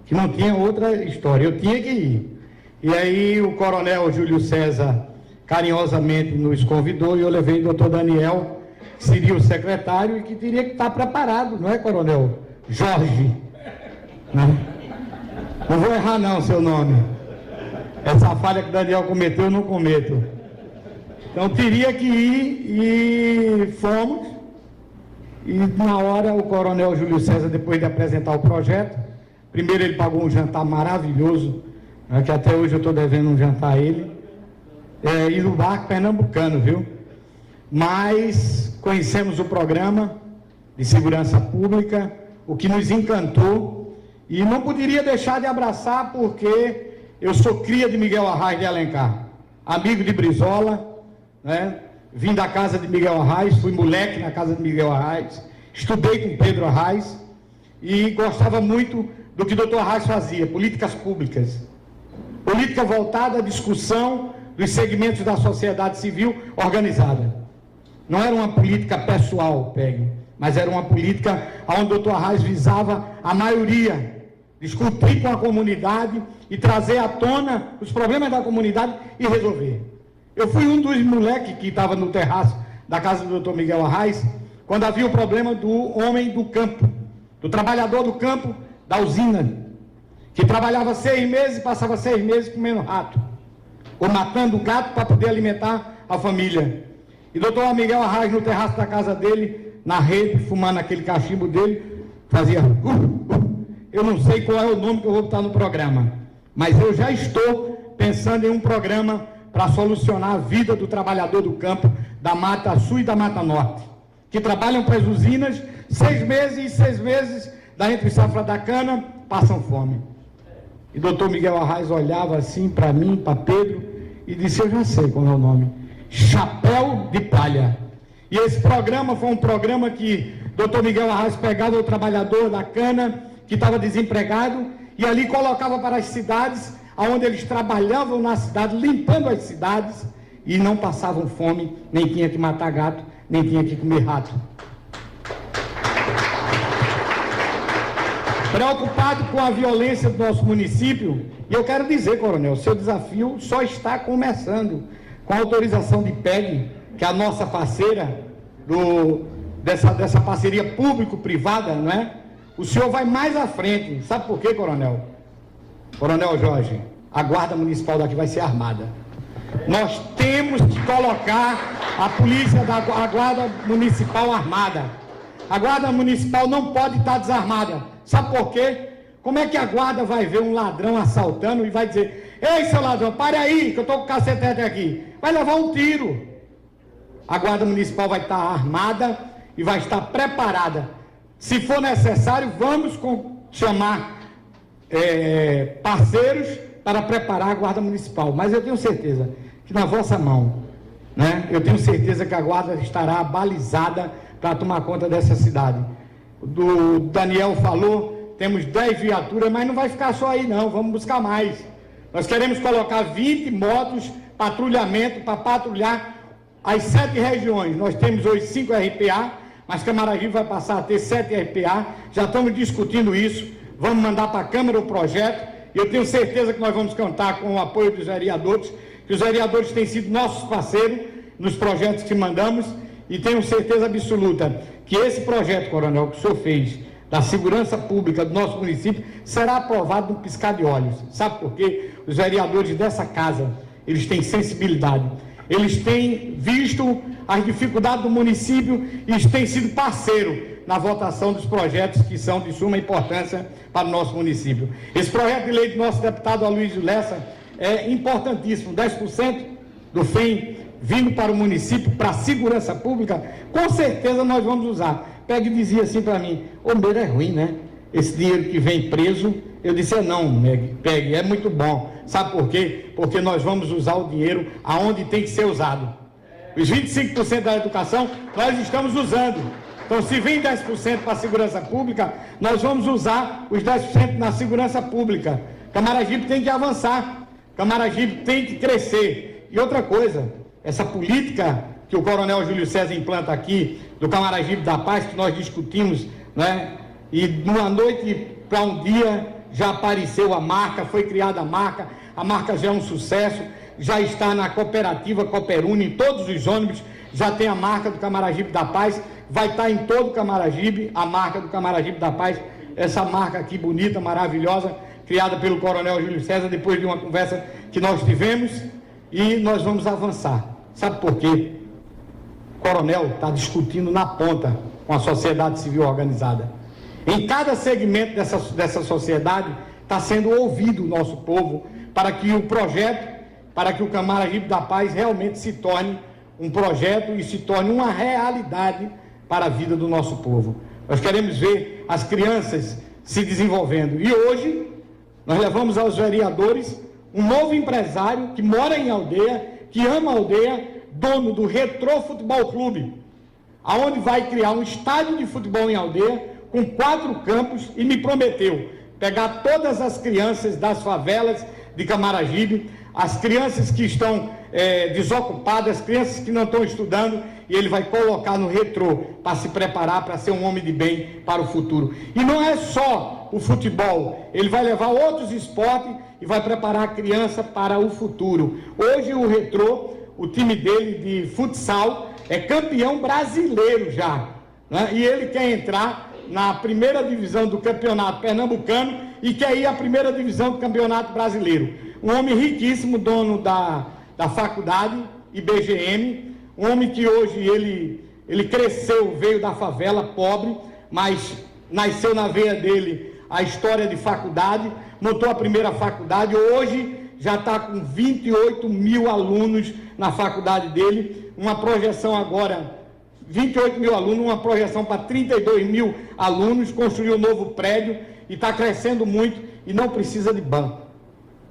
que não tinha outra história, eu tinha que ir. E aí o coronel Júlio César carinhosamente nos convidou, e eu levei o doutor Daniel, que seria o secretário, e que teria que estar preparado, não é, coronel? Jorge. Não vou errar não seu nome. Essa falha que o Daniel cometeu, eu não cometo. Então teria que ir, e fomos. E na hora o coronel Júlio César, depois de apresentar o projeto, primeiro ele pagou um jantar maravilhoso, que até hoje eu estou devendo um jantar a ele, e no barco pernambucano, viu? Mas conhecemos o programa de segurança pública, o que nos encantou, e não poderia deixar de abraçar, porque eu sou cria de Miguel Arraes de Alencar, amigo de Brizola, vim da casa de Miguel Arraes, fui moleque na casa de Miguel Arraes, estudei com Pedro Arraes e gostava muito do que o doutor Arraes fazia, políticas públicas, política voltada à discussão dos segmentos da sociedade civil organizada. Não era uma política pessoal, PEG, mas era uma política onde o doutor Arraes visava a maioria, discutir com a comunidade e trazer à tona os problemas da comunidade e resolver. Eu fui um dos moleques que estava no terraço da casa do doutor Miguel Arraes, quando havia o problema do homem do campo, do trabalhador do campo, da usina, que trabalhava 6 meses e passava 6 meses comendo rato, ou matando gato para poder alimentar a família. E o doutor Miguel Arraes, no terraço da casa dele, na rede, fumando aquele cachimbo dele, fazia... Eu não sei qual é o nome que eu vou botar no programa, mas eu já estou pensando em um programa para solucionar a vida do trabalhador do campo, da Mata Sul e da Mata Norte, que trabalham para as usinas 6 meses e 6 meses da entre safra da cana, passam fome. E o doutor Miguel Arraes olhava assim para mim, para Pedro, e disse, eu já sei qual é o nome, Chapéu de Palha. E esse programa foi um programa que o doutor Miguel Arraes pegava o trabalhador da cana, que estava desempregado, e ali colocava para as cidades, onde eles trabalhavam na cidade, limpando as cidades, e não passavam fome, nem tinha que matar gato, nem tinha que comer rato. Preocupado com a violência do nosso município, e eu quero dizer, coronel, seu desafio só está começando com a autorização de PEG, que é a nossa parceira dessa parceria público-privada, não é? O senhor vai mais à frente. Sabe por quê, coronel? Coronel Jorge, a guarda municipal daqui vai ser armada. Nós temos que colocar a guarda municipal armada. A guarda municipal não pode estar desarmada. Sabe por quê? Como é que a guarda vai ver um ladrão assaltando e vai dizer, ei, seu ladrão, pare aí, que eu estou com o cacetete aqui. Vai levar um tiro. A guarda municipal vai estar armada e vai estar preparada. Se for necessário, vamos chamar parceiros para preparar a guarda municipal. Mas eu tenho certeza que na vossa mão, né? Eu tenho certeza que a guarda estará balizada para tomar conta dessa cidade. O Daniel falou, temos 10 viaturas, mas não vai ficar só aí não, vamos buscar mais. Nós queremos colocar 20 motos, patrulhamento, para patrulhar as 7 regiões. Nós temos hoje 5 RPA, mas Camaragibe vai passar a ter 7 RPA, já estamos discutindo isso, vamos mandar para a Câmara o projeto, e eu tenho certeza que nós vamos contar com o apoio dos vereadores, que os vereadores têm sido nossos parceiros nos projetos que mandamos, e tenho certeza absoluta que esse projeto, coronel, que o senhor fez, da segurança pública do nosso município, será aprovado no piscar de olhos. Sabe por quê? Os vereadores dessa casa, eles têm sensibilidade, eles têm visto as dificuldades do município e eles têm sido parceiros na votação dos projetos que são de suma importância para o nosso município. Esse projeto de lei do nosso deputado Aloysio Lessa é importantíssimo, 10% do FEM vindo para o município, para a segurança pública, com certeza nós vamos usar. Peg dizia assim para mim, o medo é ruim, né? Esse dinheiro que vem preso, eu disse, não, Peg, é muito bom. Sabe por quê? Porque nós vamos usar o dinheiro aonde tem que ser usado. Os 25% da educação, nós estamos usando. Então, se vem 10% para a segurança pública, nós vamos usar os 10% na segurança pública. Camaragibe tem que avançar, Camaragibe tem que crescer. E outra coisa, essa política que o coronel Júlio César implanta aqui, do Camaragibe da Paz, que nós discutimos, né? E de uma noite para um dia já apareceu a marca, foi criada a marca já é um sucesso, já está na cooperativa Cooperune, em todos os ônibus, já tem a marca do Camaragibe da Paz, vai estar em todo o Camaragibe, a marca do Camaragibe da Paz, essa marca aqui bonita, maravilhosa, criada pelo coronel Júlio César, depois de uma conversa que nós tivemos, e nós vamos avançar. Sabe por quê? O coronel está discutindo na ponta com a sociedade civil organizada. Em cada segmento dessa sociedade está sendo ouvido o nosso povo para que o projeto, para que o Camaragibe da Paz realmente se torne um projeto e se torne uma realidade para a vida do nosso povo. Nós queremos ver as crianças se desenvolvendo. E hoje nós levamos aos vereadores um novo empresário que mora em aldeia, que ama a aldeia, dono do Retrô Futebol Clube, aonde vai criar um estádio de futebol em aldeia, com 4 campos, e me prometeu pegar todas as crianças das favelas de Camaragibe, as crianças que estão desocupadas, crianças que não estão estudando, e ele vai colocar no retrô para se preparar para ser um homem de bem para o futuro. E não é só o futebol, ele vai levar outros esportes e vai preparar a criança para o futuro. Hoje o retrô, o time dele de futsal, é campeão brasileiro já, né? E ele quer entrar na primeira divisão do campeonato pernambucano e quer ir à primeira divisão do campeonato brasileiro. Um homem riquíssimo, dono da faculdade IBGM, um homem que hoje ele cresceu, veio da favela, pobre, mas nasceu na veia dele a história de faculdade, montou a primeira faculdade, hoje já está com 28 mil alunos na faculdade dele, uma projeção agora, 28 mil alunos, uma projeção para 32 mil alunos, construiu um novo prédio e está crescendo muito e não precisa de banco.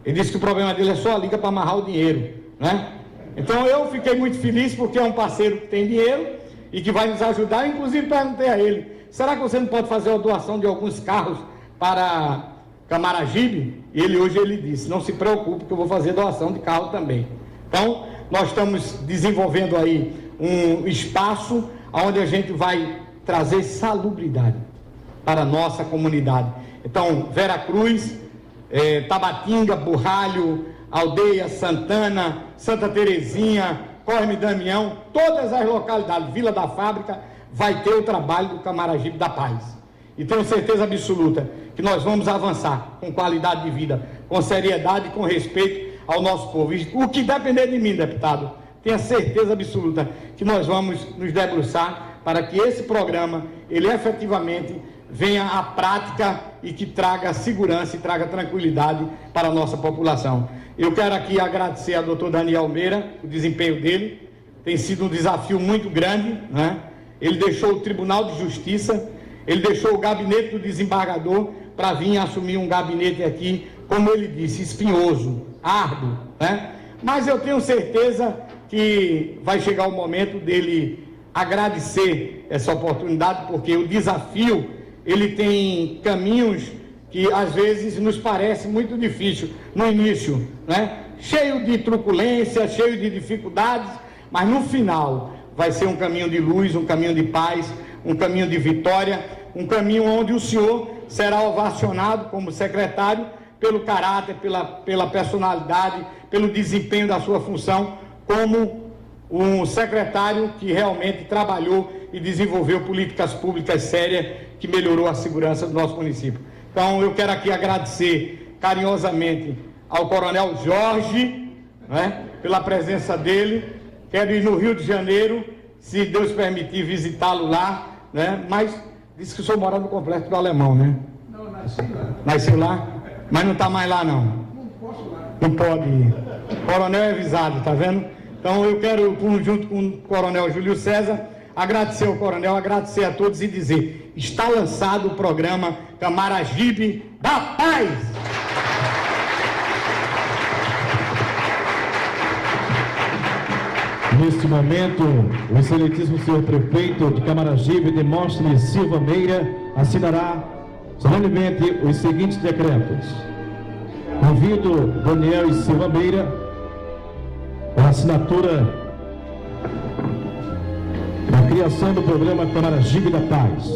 Ele disse que o problema dele é só a liga para amarrar o dinheiro, né? Então eu fiquei muito feliz porque é um parceiro que tem dinheiro e que vai nos ajudar. Inclusive perguntei a ele, será que você não pode fazer a doação de alguns carros para Camaragibe? E hoje ele disse, não se preocupe que eu vou fazer doação de carro também. Então nós estamos desenvolvendo aí um espaço onde a gente vai trazer salubridade para a nossa comunidade. Então Vera Cruz, Tabatinga, Burralho, Aldeia Santana, Santa Terezinha, Corme Damião, todas as localidades, Vila da Fábrica, vai ter o trabalho do Camaragibe da Paz. E tenho certeza absoluta que nós vamos avançar com qualidade de vida, com seriedade e com respeito ao nosso povo. E o que depender de mim, deputado, tenha certeza absoluta que nós vamos nos debruçar para que esse programa, ele efetivamente venha à prática e que traga segurança e traga tranquilidade para a nossa população. Eu quero aqui agradecer ao doutor Daniel Meira, o desempenho dele, tem sido um desafio muito grande, né? Ele deixou o Tribunal de Justiça, ele deixou o gabinete do desembargador para vir assumir um gabinete aqui, como ele disse, espinhoso, árduo, né? Mas eu tenho certeza que vai chegar o momento dele agradecer essa oportunidade, porque o desafio, ele tem caminhos que às vezes nos parece muito difícil no início, né? Cheio de truculência, cheio de dificuldades, mas no final vai ser um caminho de luz, um caminho de paz, um caminho de vitória, um caminho onde o senhor será ovacionado como secretário pelo caráter, pela personalidade, pelo desempenho da sua função como um secretário que realmente trabalhou e desenvolveu políticas públicas sérias que melhorou a segurança do nosso município. Então eu quero aqui agradecer carinhosamente ao Coronel Jorge, né, pela presença dele. Quero ir no Rio de Janeiro, se Deus permitir visitá-lo lá, né? Mas disse que o senhor mora no Complexo do Alemão, né? Não, nasci lá. Nasceu lá? Mas não está mais lá, não? Não posso lá. Não pode ir. O coronel é avisado, tá vendo? Então eu quero, junto com o Coronel Júlio César, agradecer ao coronel, agradecer a todos e dizer, está lançado o programa Camaragibe da Paz. Neste momento, o excelentíssimo senhor prefeito de Camaragibe, Demóstenes Silva Meira, assinará solenemente os seguintes decretos. Convido Daniel Silva Meira para a assinatura da criação do programa Camaragibe da Paz.